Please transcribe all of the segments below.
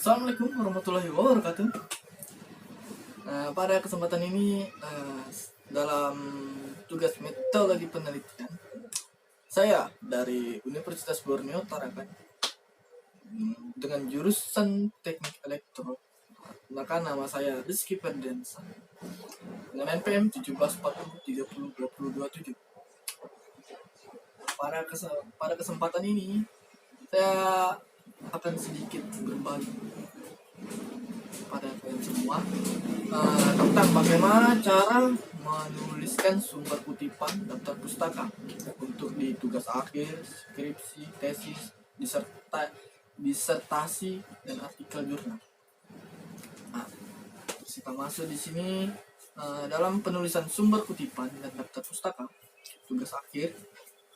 Assalamualaikum warahmatullahi wabarakatuh. Pada kesempatan ini dalam tugas metodologi penelitian, saya dari Universitas Borneo Tarakan dengan jurusan Teknik Elektro, maka nama saya Rizky Ferdiansa dengan NPM 1740302027. Pada kesempatan ini saya akan sedikit berbagi pada kalian semua tentang bagaimana cara menuliskan sumber kutipan daftar pustaka untuk di tugas akhir, skripsi, tesis, disertasi dan artikel jurnal. Kita masuk di sini dalam penulisan sumber kutipan dan daftar pustaka, tugas akhir,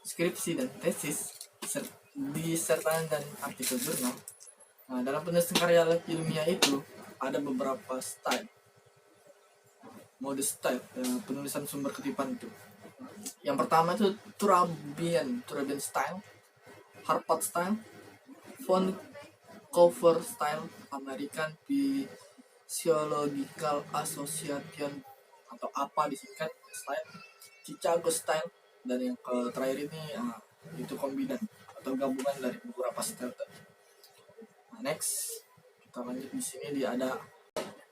skripsi dan tesis, disertasi dan artikel jurnal. Dalam penulisan karya ilmiah itu ada beberapa mode style penulisan sumber kutipan itu. Yang pertama itu Turabian style, Harvard style, font cover style, American Physiological Association atau apa disingkat style, Chicago style, dan yang terakhir ini itu kombinan atau gabungan dari beberapa style tadi. Next kita lanjut di sini di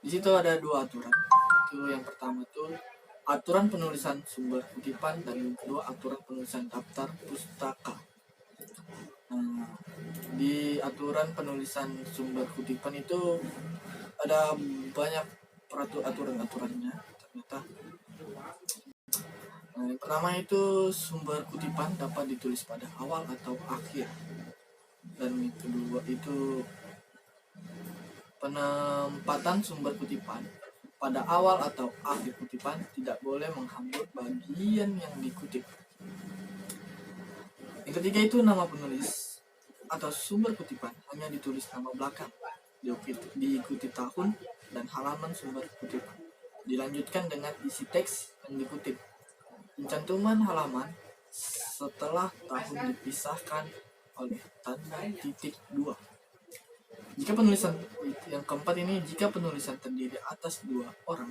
situ ada dua aturan. Itu yang pertama itu aturan penulisan sumber kutipan dan yang kedua aturan penulisan daftar pustaka. Di aturan penulisan sumber kutipan itu ada banyak aturannya ternyata. Yang pertama itu sumber kutipan dapat ditulis pada awal atau akhir, dan yang kedua itu penempatan sumber kutipan pada awal atau akhir kutipan tidak boleh menghambur bagian yang dikutip. Yang ketiga itu nama penulis atau sumber kutipan hanya ditulis nama belakang, diikuti tahun dan halaman sumber kutipan. Dilanjutkan dengan isi teks yang dikutip. Pencantuman halaman setelah tahun dipisahkan oleh tanda titik 2. Jika penulisan yang keempat ini, jika penulisan terdiri atas dua orang,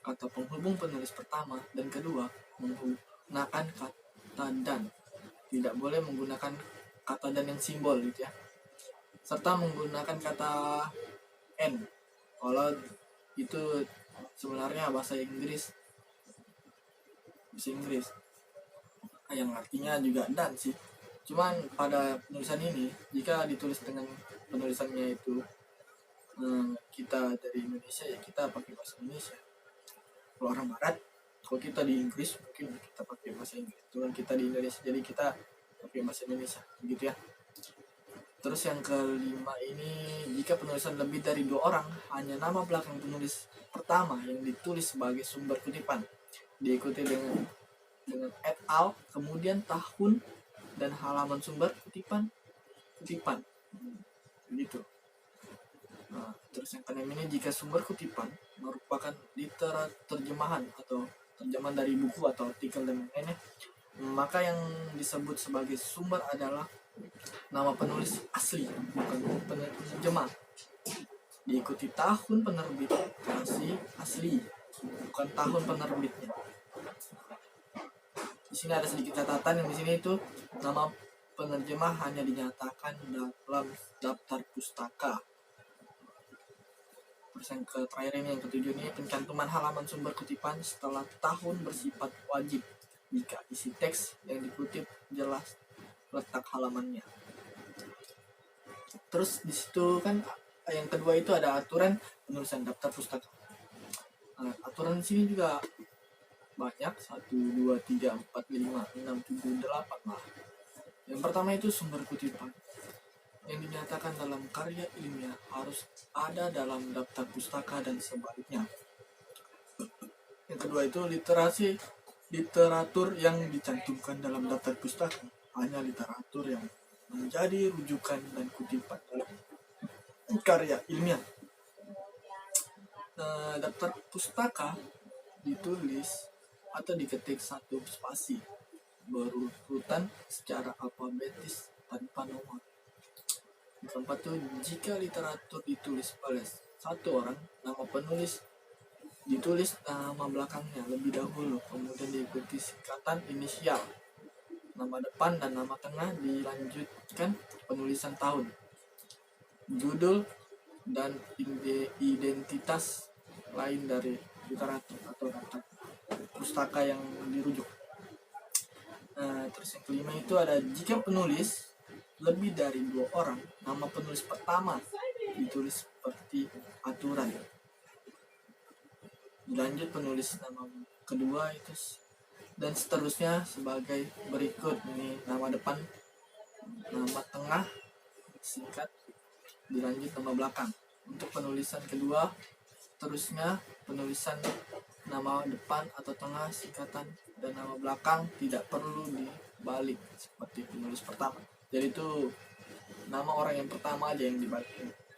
kata penghubung penulis pertama dan kedua menggunakan kata dan, tidak boleh menggunakan kata dan yang simbol gitu ya, serta menggunakan kata n kalau itu sebenarnya bahasa Inggris yang artinya juga dan sih. Cuman pada penulisan ini jika ditulis dengan penulisannya itu kita dari Indonesia ya kita pakai bahasa Indonesia. Kalau orang Barat, kalau kita di Inggris mungkin kita pakai bahasa Inggris. Cuman kita di Indonesia jadi kita pakai bahasa Indonesia begitu ya. Terus yang kelima ini, jika penulisan lebih dari dua orang, hanya nama belakang penulis pertama yang ditulis sebagai sumber kutipan, diikuti dengan et al, kemudian tahun dan halaman sumber kutipan begitu. Terus yang keenam ini, jika sumber kutipan merupakan terjemahan atau terjemahan dari buku atau artikel dan lainnya, maka yang disebut sebagai sumber adalah nama penulis asli, bukan penerjemah. Diikuti tahun penerbit versi asli, bukan tahun penerbitnya. Di sini ada sedikit catatan, yang di sini itu nama penerjemah hanya dinyatakan dalam daftar pustaka. Terus yang terakhir ini, yang ketujuh ini, pencantuman halaman sumber kutipan setelah tahun bersifat wajib jika isi teks yang dikutip jelas letak halamannya. Terus di situ kan yang kedua itu ada aturan penulisan daftar pustaka. Aturan di sini juga banyak, 1, 2, 3, 4, 5, 6, 7, 8 lah. Yang pertama itu sumber kutipan yang dinyatakan dalam karya ilmiah harus ada dalam daftar pustaka dan sebaliknya. Yang kedua itu literatur yang dicantumkan dalam daftar pustaka hanya literatur yang menjadi rujukan dan kutipan dalam karya ilmiah. Daftar pustaka ditulis atau diketik satu spasi berurutan secara alfabetis tanpa nomor. Keempat tuh, jika literatur ditulis oleh satu orang, nama penulis ditulis nama belakangnya lebih dahulu, kemudian diikuti singkatan inisial, nama depan dan nama tengah, dilanjutkan penulisan tahun, judul, dan identitas lain dari literatur atau daftar pustaka yang dirujuk. Terus yang kelima itu ada, jika penulis lebih dari 2 orang, nama penulis pertama ditulis seperti aturan, dilanjut penulis nama kedua itu, dan seterusnya sebagai berikut. Ini nama depan, nama tengah singkat, dilanjut nama belakang. Untuk penulisan kedua, terusnya penulisan nama depan atau tengah singkatan dan nama belakang tidak perlu dibalik seperti penulis pertama. Jadi itu nama orang yang pertama aja yang dibalik,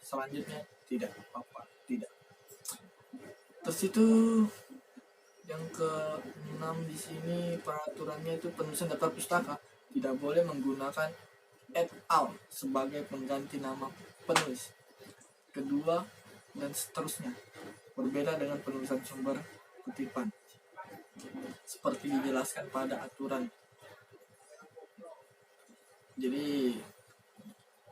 selanjutnya tidak apa-apa, tidak. Terus itu yang ke-6 di sini peraturannya itu, penulisan daftar pustaka tidak boleh menggunakan et al sebagai pengganti nama penulis kedua dan seterusnya. Berbeda dengan penulisan sumber kutipan seperti dijelaskan pada aturan. Jadi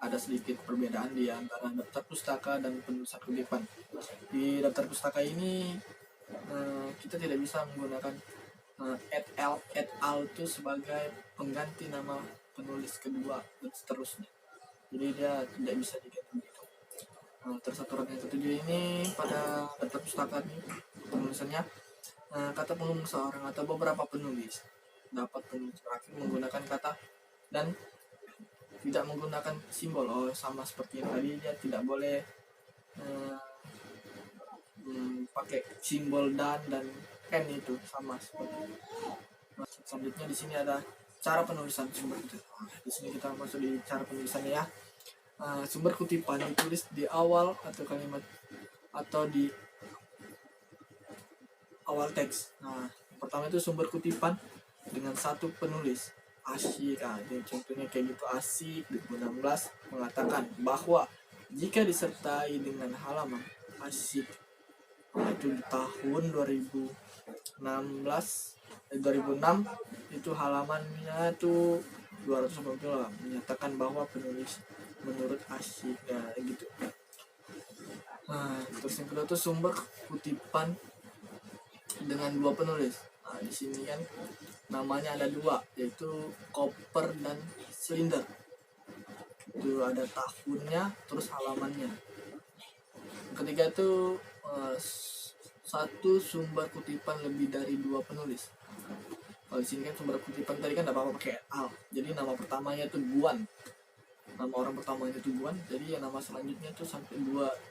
ada sedikit perbedaan di antara daftar pustaka dan penulisan kutipan. Di daftar pustaka ini kita tidak bisa menggunakan et al itu sebagai pengganti nama penulis kedua dan seterusnya. Jadi dia tidak bisa diganti begitu. Terus aturan yang ketujuh ini pada daftar pustaka ini penulisannya, kata pengumum seorang atau beberapa penulis dapat penulis terakhir menggunakan kata dan tidak menggunakan simbol. Sama seperti yang tadi, dia tidak boleh pakai simbol dan n, itu sama seperti. Selanjutnya di sini ada cara penulisan sumber kutipan. Di sini kita masuk di cara penulisannya ya. Sumber kutipan ditulis di awal atau kalimat atau di awal teks. Pertama itu sumber kutipan dengan satu penulis. Asyik, contohnya kayak gitu. Asyik 2016 mengatakan bahwa jika disertai dengan halaman Asyik, itu di tahun 2006 itu halamannya tuh 290 menyatakan bahwa penulis menurut Asyik, gitu. Terus yang kedua tuh sumber kutipan dengan 2 penulis. Di sini kan namanya ada 2, yaitu koper dan silinder. Itu ada tahunnya terus halamannya. Ketiga itu satu sumber kutipan lebih dari 2 penulis. Kalau di sini kan sumber kutipan tadi kan tidak apa-apa pakai al. Jadi nama pertamanya itu Guan. Nama orang pertamanya itu Guan. Jadi yang nama selanjutnya itu sampai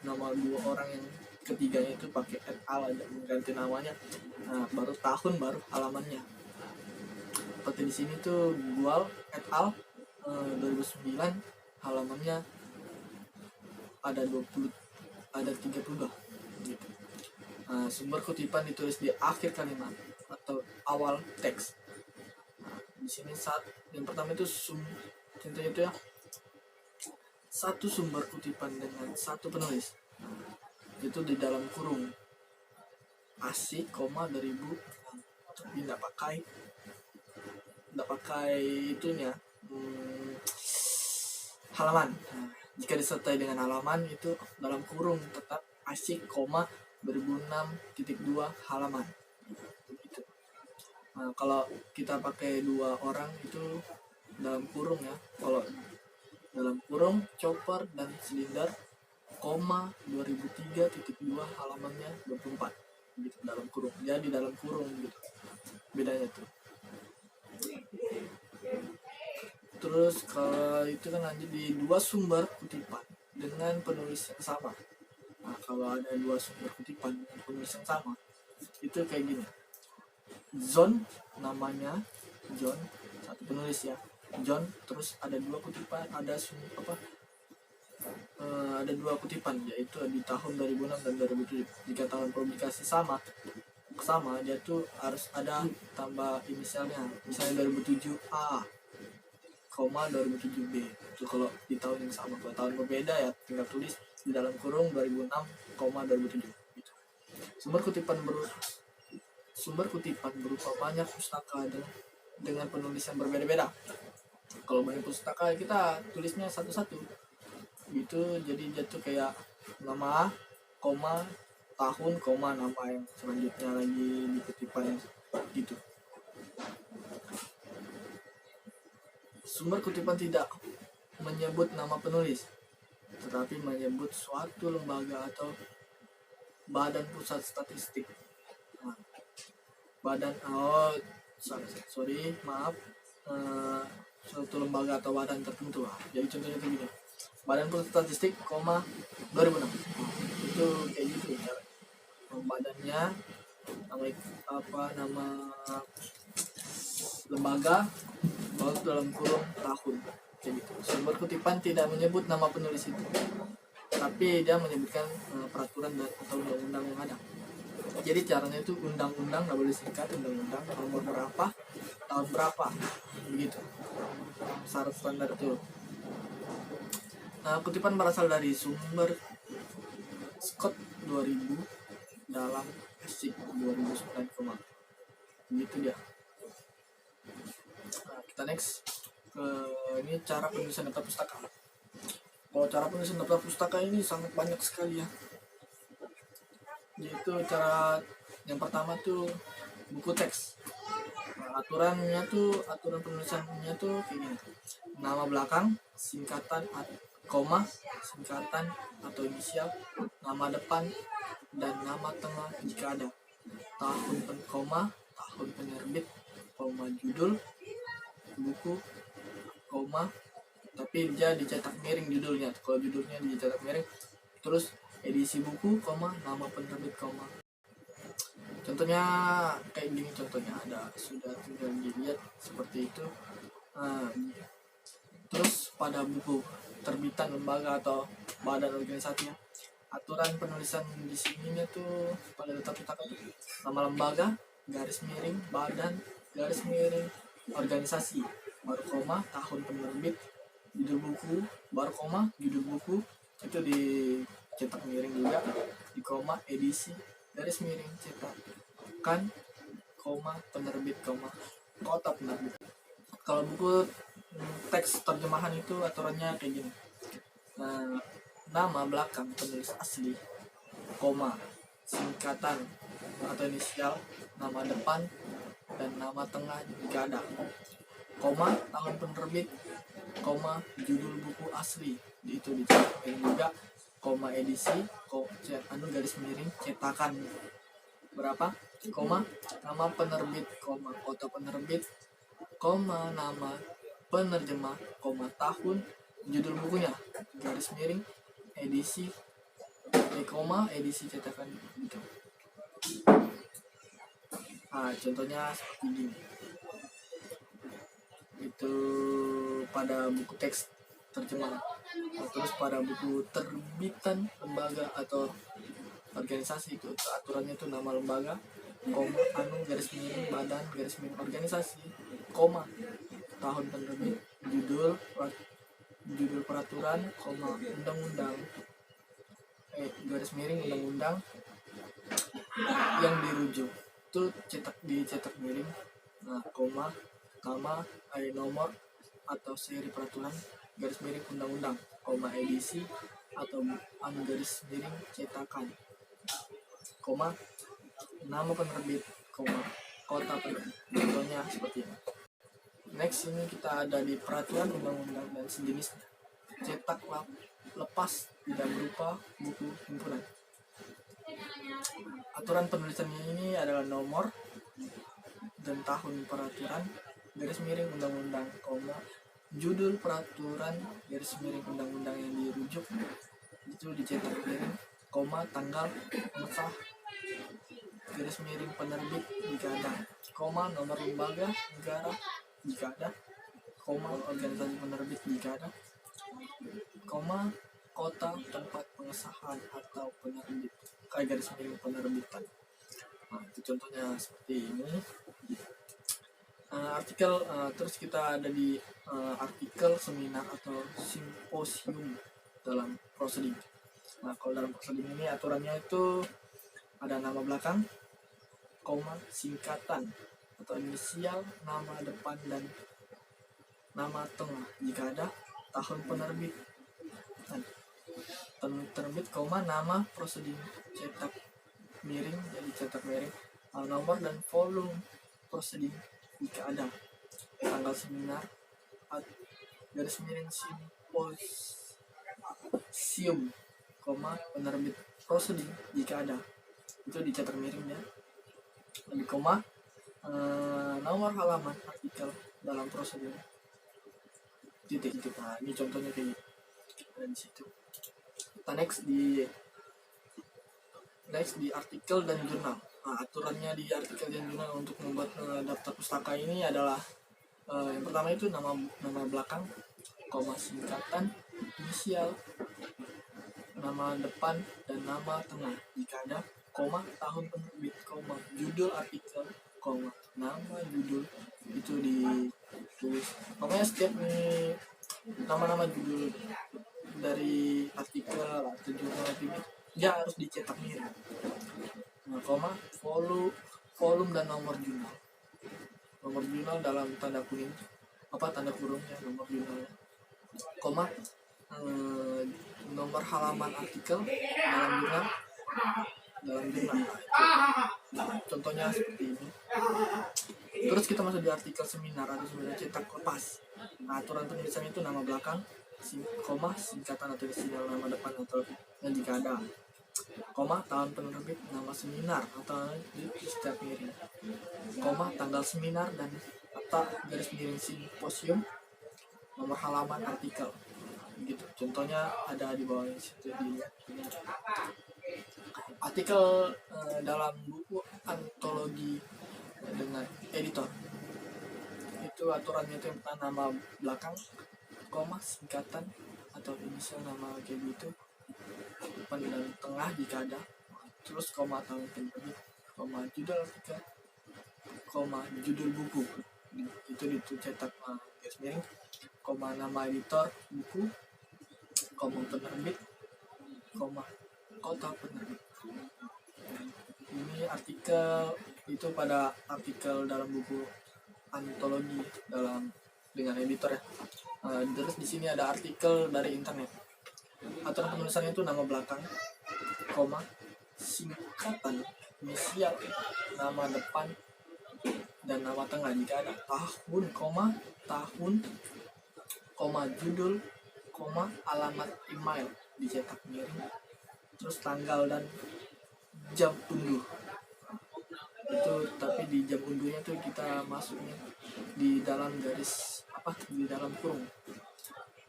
nama 2 orang yang ketiganya itu pakai et al aja, mengganti namanya. Baru tahun, baru halamannya. Seperti di sini tuh Gual et al 2009, halamannya ada 32 gitu. Sumber kutipan ditulis di akhir kalimat atau awal teks. Di sini yang pertama itu contohnya itu ya, satu sumber kutipan dengan satu penulis, itu di dalam kurung Asyik, 2000, tapi tidak pakai itunya halaman. Jika disertai dengan halaman itu dalam kurung tetap Asyik, 2006.2 halaman. Gitu. Kalau kita pakai 2 orang itu dalam kurung ya. Kalau dalam kurung chopper dan silinder, 2003.2 halamannya 24 gitu, dalam kurung. Jadi dalam kurung gitu bedanya tuh. Terus kalau itu kan lanjut di 2 sumber kutipan dengan penulis yang sama. Kalau ada 2 sumber kutipan dengan penulis yang sama, itu kayak gini. John, namanya John, satu penulis ya, John, terus ada 2 kutipan, ada 2 kutipan, yaitu di tahun 2006 dan 2007. Jika tahun publikasi sama, dia tuh harus ada tambah inisialnya. Misalnya 2007 A, 2007B. Itu kalau di tahun yang sama. Kalau tahun berbeda ya tinggal tulis di dalam kurung 2006, 2007 gitu. Sumber kutipan berupa banyak pustaka dengan penulis yang berbeda-beda. Kalau banyak pustaka kita tulisnya satu-satu gitu, jadi jatuh kayak nama, koma, tahun, koma, nama yang selanjutnya lagi di kutipan gitu. Sumber kutipan tidak menyebut nama penulis, tetapi menyebut suatu lembaga atau badan pusat statistik. Nah, suatu lembaga atau badan tertentu. Jadi contohnya itu gini, Badan Pusat Statistik, 2006. Itu kayak gitu cara. Badannya, nama lembaga, baru dalam kurung tahun, kayak gitu. Sumber kutipan tidak menyebut nama penulis itu, tapi dia menyebutkan peraturan atau undang-undang yang ada. Jadi caranya itu undang-undang, nggak boleh singkat, undang-undang nomor berapa, tahun berapa, begitu. Syarat standar itu. Kutipan berasal dari sumber Scott 2000 dalam SIG 2009, begitu dia. Kita next ke ini cara penulisan daftar pustaka. Kalau cara penulisan daftar pustaka ini sangat banyak sekali ya. Yaitu cara yang pertama tuh buku teks. Aturan penulisannya tuh kayak gini. Nama belakang, singkatan, koma, singkatan atau inisial, nama depan dan nama tengah jika ada. Tahun penerbit, koma judul buku, koma, tapi dia dicetak miring judulnya. Kalau judulnya dicetak miring, terus edisi buku, koma, nama penerbit, koma. Contohnya kayak gini, contohnya ada, sudah tinggal dilihat seperti itu. Terus pada buku terbitan lembaga atau badan organisasinya, aturan penulisan di sininya tuh pada daftar pustaka tuh nama lembaga, garis miring, badan, garis miring, organisasi, baru koma, tahun penerbit, judul buku, baru koma, judul buku, itu dicetak miring juga, di koma, edisi, garis miring, cetakan, koma, penerbit, koma, kota penerbit. Kalau buku teks terjemahan itu aturannya kayak gini. Nama belakang penulis asli, koma, singkatan atau inisial, nama depan dan nama tengah jika ada, koma, tahun penerbit, koma, judul buku asli, itu dicetak miring juga, koma, edisi, garis miring, cetakan berapa, koma, nama penerbit, koma, kota penerbit, koma, nama penerjemah, koma, tahun, judul bukunya, garis miring, edisi, koma, edisi cetakan gitu. Contohnya seperti gini. Itu pada buku teks terjemahan. Terus pada buku terbitan lembaga atau organisasi, itu aturannya itu nama lembaga, koma, garis miring, badan, garis miring, organisasi, koma, tahun penerbit, judul peraturan, koma, undang-undang, garis miring, undang-undang yang dirujuk, itu dicetak miring, koma, nama, nomor atau seri peraturan, garis miring, undang-undang, koma, edisi atau garis miring, cetakan, koma, nama penerbit, koma, kota penerbit. Contohnya seperti ini. Next, ini kita ada di peraturan undang-undang dan sejenisnya. Cetak lepas tidak berupa buku himpunan. Aturan penulisannya ini adalah nomor dan tahun peraturan, garis miring, undang-undang, koma, judul peraturan, garis miring, undang-undang yang dirujuk, itu dicetak miring, koma, tanggal pengesah, garis miring, penerbit jika ada, koma, nomor lembaga negara jika ada, koma, organisasi penerbit jika ada, koma, kota tempat pengesahan atau penerbit, garis miring penerbitan. Itu contohnya seperti ini. Terus kita ada di artikel, seminar atau simposium dalam prosedur. Nah, kalau dalam prosedur ini aturannya itu ada nama belakang, koma, singkatan atau inisial, nama depan dan nama tengah jika ada, tahun penerbit, terbit, koma, nama prosedur cetak miring, jadi cetak miring, nomor dan volume prosedur jika ada, tanggal seminar, garis miring simposium, koma, penerbit prosedur jika ada, itu dicetak miringnya, lebih koma, nomor halaman artikel dalam prosedur titik. Nah, ini contohnya kayak gitu. Dan di situ kita next di artikel dan jurnal. Nah, aturannya di artikel dan jurnal untuk membuat daftar pustaka ini adalah yang pertama itu nama belakang, koma, singkatan, inisial, nama depan dan nama tengah jika ada, koma, tahun penerbit, koma, judul artikel, koma, nama judul itu ditulis. Pokoknya setiap nih nama-nama judul dari artikel atau jurnal ini dia harus dicetak miring. Nah, koma, volume dan nomor jurnal. Nomor jurnal dalam tanda kurung ya, nomor jurnalnya. Koma, nomor halaman artikel dalam jurnal. Contohnya seperti ini. Terus kita masuk di artikel seminar atau seminar cetak lepas. Nah, aturan penulisan itu nama belakang, koma, singkatan atau inisial, nama depan atau yang jika ada, koma, tahun penerbit, nama seminar atau di setiap miring, koma, tanggal seminar dan atau garis miring simposium, nomor halaman artikel gitu. Contohnya ada di bawah situ dilihat. Artikel dalam buku antologi dengan editor itu aturannya itu nama belakang, koma, singkatan atau inisial nama kayak gitu, depan dan tengah jika ada, terus koma, tahun penerbit, koma, judul artikel, koma, judul buku itu dicetak garis miring, koma, nama editor buku, koma, penerbit, koma, kota penerbit. Ini artikel itu pada artikel dalam buku antologi dengan editor ya. Terus di sini ada artikel dari internet. Aturan penulisannya itu nama belakang, koma, singkatan, inisial, nama depan dan nama tengah jika ada, tahun, koma, judul, koma, alamat email dicetak miring, terus tanggal dan jam unduh itu, tapi di jam unduhnya tuh kita masuknya di dalam di dalam kurung.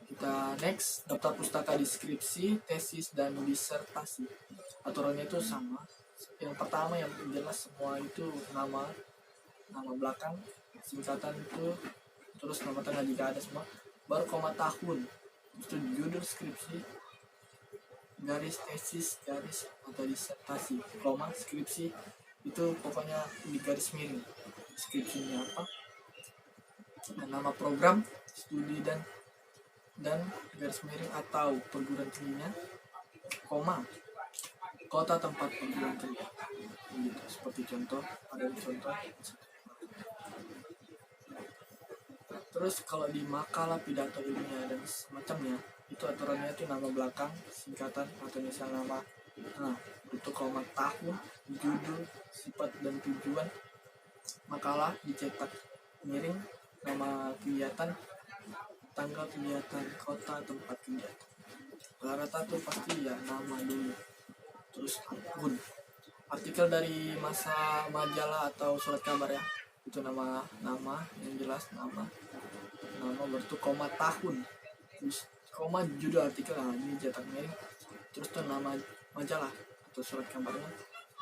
Kita next, daftar pustaka deskripsi, tesis dan disertasi. Aturannya itu sama. Yang pertama yang jelas semua itu nama belakang, singkatan itu, terus nama tengah jika ada semua, baru koma, tahun itu judul skripsi, garis tesis, garis atau disertasi, koma, skripsi itu pokoknya di garis miring skripsinya apa, dan nama program studi dan garis miring atau perguruan tingginya, koma, kota tempat perguruan tinggi gitu. Seperti contoh, ada contoh. Terus kalau di makalah, pidato ilmiah dan semacamnya itu aturannya itu nama belakang, singkatan atau misal nama, itu koma, tahun, judul, sifat dan tujuan makalah dicetak miring, nama kegiatan, tanggal kegiatan, kota tempat kegiatan. Rata-rata tuh pasti ya nama dulu, terus akun. Artikel dari majalah atau surat kabar ya, itu nama yang jelas nama bertu, koma, tahun, terus koma, judul artikel, ini cetak miring, terus tuh nama majalah atau surat kabarnya,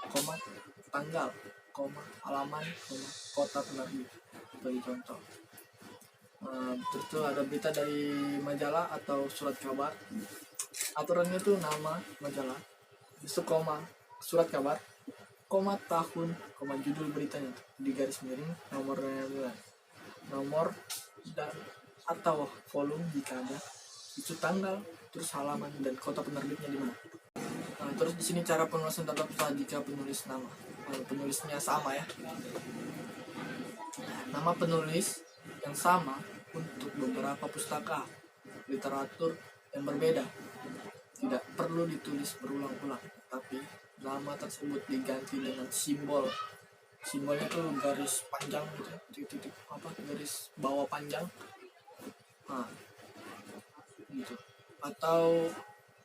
koma, tanggal, koma, halaman, koma, kota penerbit sebagai contoh. Terus tuh ada berita dari majalah atau surat kabar, aturannya tuh nama majalah, itu koma, surat kabar, koma, tahun, koma, judul beritanya di garis miring, nomornya nomor dan atau volume jika ada, itu tanggal, terus halaman dan kota penerbitnya di mana. Nah, terus di sini cara penulisan tata pustaka jika penulis nama. Penulisnya sama ya. Nama penulis yang sama untuk beberapa pustaka literatur yang berbeda. Tidak perlu ditulis berulang-ulang, tapi nama tersebut diganti dengan simbol. Simbolnya tuh garis panjang gitu, titik-titik garis bawah panjang. Nah, gitu. Atau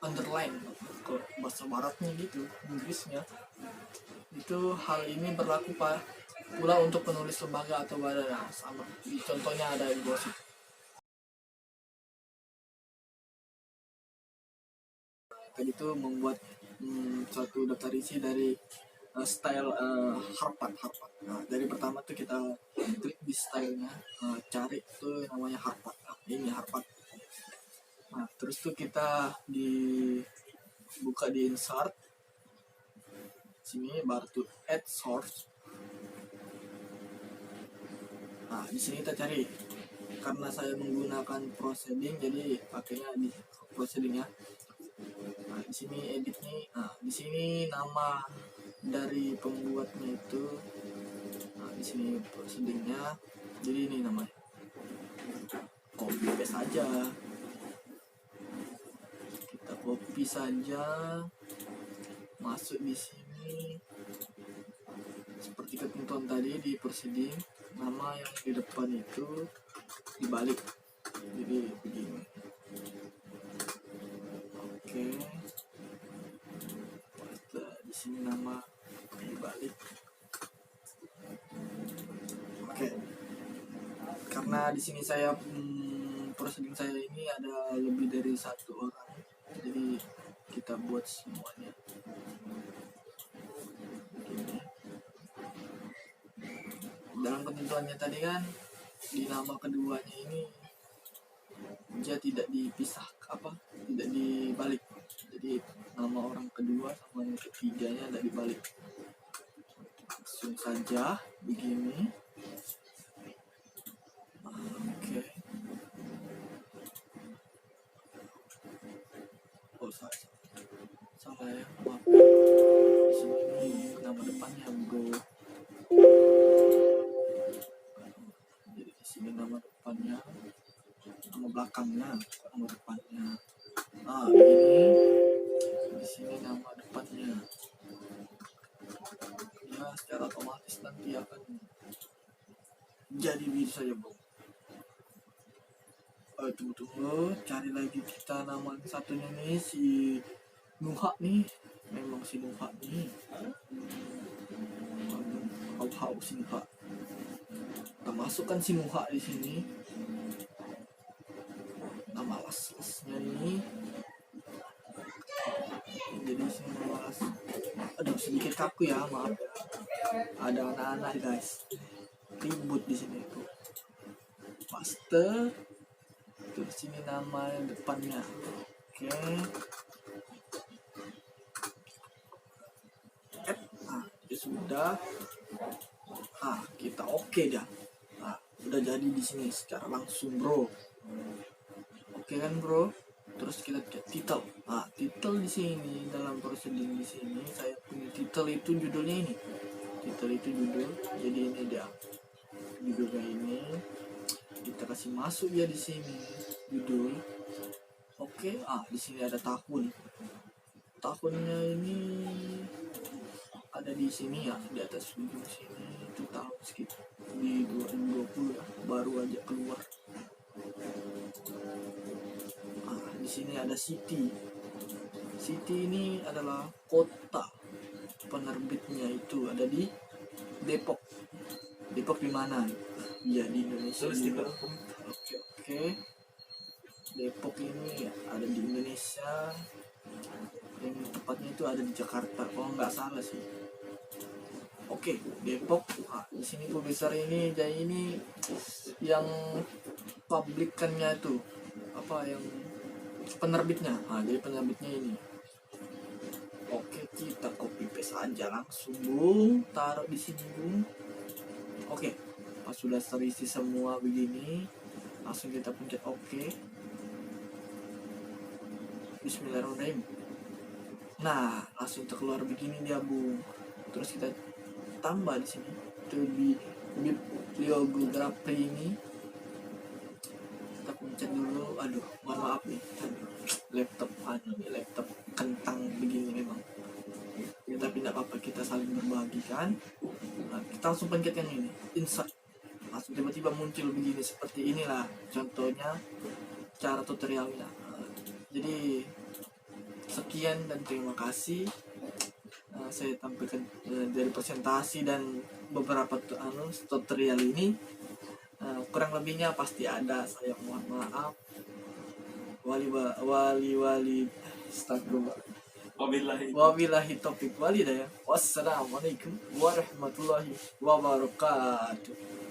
underline ke bahasa baratnya gitu, Inggrisnya. Itu hal ini berlaku pula untuk penulis lembaga atau badan. Nah, sama. Contohnya ada di bawah situ. Tadi itu membuat suatu daftar isi dari style Harpad. Nah, dari pertama tuh kita klik di stylenya, cari tuh namanya Harpad. Nah, ini Harpad. Nah, terus tuh kita buka di insert sini, baru tuh add source. Nah, di sini kita cari, karena saya menggunakan proceeding jadi pakainya di proceeding ya. Nah, di sini edit nih. Nah, di sini nama dari pembuatnya itu. Nah, di sini proceedingnya. Jadi ini namanya. Copy paste aja. Kita copy saja. Masuk di sini. Seperti ketentuan tadi di proceeding, nama yang di depan itu dibalik. Jadi begini. Oke. Di sini nama dibalik. Oke. Karena di sini saya proceeding saya ini ada lebih dari satu orang, jadi kita buat semuanya. Gini. Dalam ketentuannya tadi kan di nama keduanya ini dia tidak dipisah tidak dibalik. Jadi nama orang kedua sama yang ketiganya tidak dibalik. Langsung saja begini. Oke. Oh, salah ya, maaf. Di sini nama depannya bro. Jadi di sini nama depannya, nama belakangnya, nama depannya. Nah, ini di sini nama depannya. Ya, secara otomatis nanti akan jadi bisa saja bro. Tunggu, cari lagi kita nama satunya nih, si Nuha nih. Memang si Nuha nih. Hau si Nuha. Kita masukkan si Nuha di sini. Nama las-lasnya nih. Jadi sini nama las. Aduh, sedikit kaku ya, maaf. Ada anak-anak guys. Ribut di sini tuh. Paste. Terus sini nama yang depannya. Oke. Nah, itu sudah. Kita oke dah. Nah, udah jadi di sini secara langsung bro. Oke kan bro. Terus kita cek title. Nah, title di sini dalam proceeding di sini saya punya title itu judulnya ini. Title itu judul. Jadi ini dia. Judulnya ini. Kita kasih masuk ya di sini judul. Oke. Di sini ada tahun. Tahunnya ini ada di sini ya, di atas ujung sini. Itu tahun sekitar di 2020 ya, baru aja keluar. Di sini ada city. City ini adalah kota. Penerbitnya itu ada di Depok. Depok di mana? Ya di Indonesia. Oke. Depok ini ada di Indonesia. Yang tepatnya itu ada di Jakarta. Kalau nggak salah sih. Oke, Depok. Di sini publisher ini, jadi ini yang publikannya itu yang penerbitnya. Jadi penerbitnya ini. Oke, kita copy paste aja langsung bung, taruh di sini bung. Oke, Pas sudah terisi semua begini, langsung kita pencet OK. Bismillahirrahmanirrahim. Nah, langsung terkeluar begini dia, Bung. Terus kita tambah di sini itu di bibliografi ini. Kita pencet dulu. Aduh, mohon maaf nih. Laptop kentang begini memang. Ya, tapi tidak apa-apa, kita saling berbagi kan. Nah, kita langsung pencet yang ini, insert. Langsung tiba-tiba muncul begini, seperti inilah contohnya cara tutorialnya. Jadi sekian dan terima kasih. Saya tampilkan dari presentasi dan beberapa tutorial ini. Kurang lebihnya pasti ada, saya mohon maaf. Wali astagfirullah. Wabillahi taufiq walhidayah. Wassalamualaikum warahmatullahi wabarakatuh.